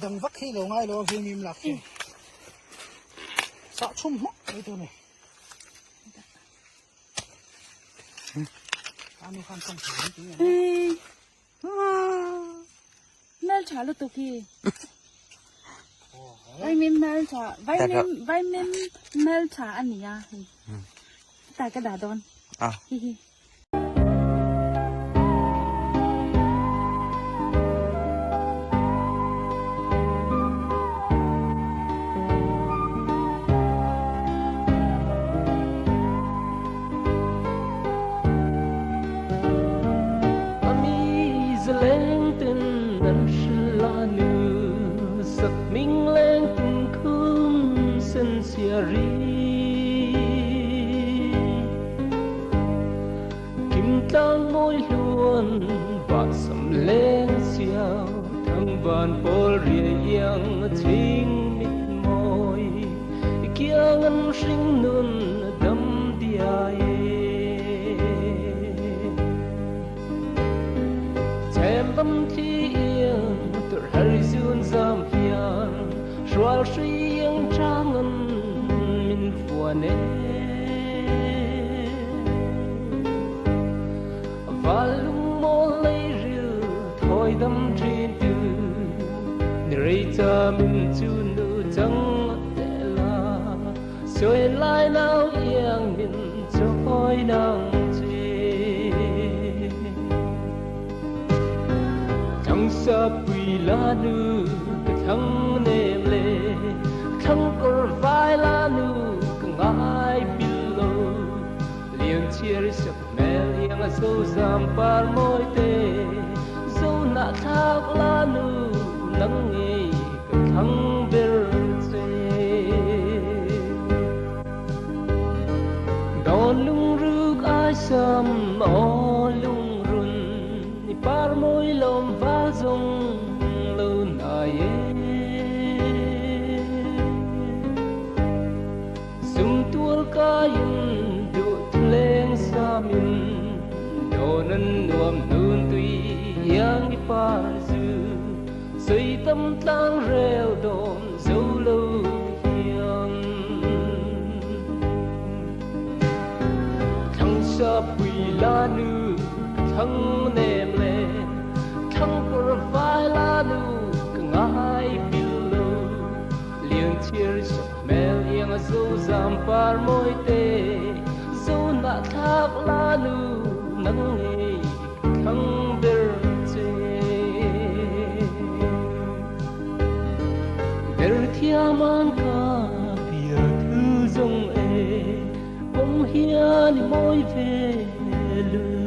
đằng vắt khi lâu ngay lâu khi mìm lạc kì sợ chung mất cáiตัวnày anh không không phải tiếng này mel trả lúc tụi kia vitamin mel trả vitamin mel trả anh nhỉ tại cái đá đòn kim tang môi luôn và sầm lên xiao thăng bàn bol rìa yang chính mịt môi kia ngân sinh nun đâm diai chém bấm thi yên tự hari dương giam hiền xoa suy yang trang ngân min phua nè và lung mô lấy rượu thôi đâm trên từ nơi ta mình chu nữ chẳng tệ là rồi lại nào yên mình cho khói nắng chê thằng sa quỳ la nữ thằng nêm lệ thằng cor vai la nữ ngài bilo liền chia sẻ mẹ yang sâu giảm par môi tê dâu nạ thác la nữ nắng nghề thăng bê chê đòn lung rước ai xăm o lung run par môi lom va dông lâu nài sum tua ca yên độ lên xa mình đồ nân nuông nương tuy yang đi par dư xây tâm tang reo đồn dấu lâu hiền thằng sa quỳ la nữ thằng nêm lệ thằng cor vai la nữ ngài bilo liền chia sẻ mẹ yang dấu giảm par môi tê dấu nạ thác la nữ nắng nghề thăng bê man ca bia thư dòng e bông hiền môi về lư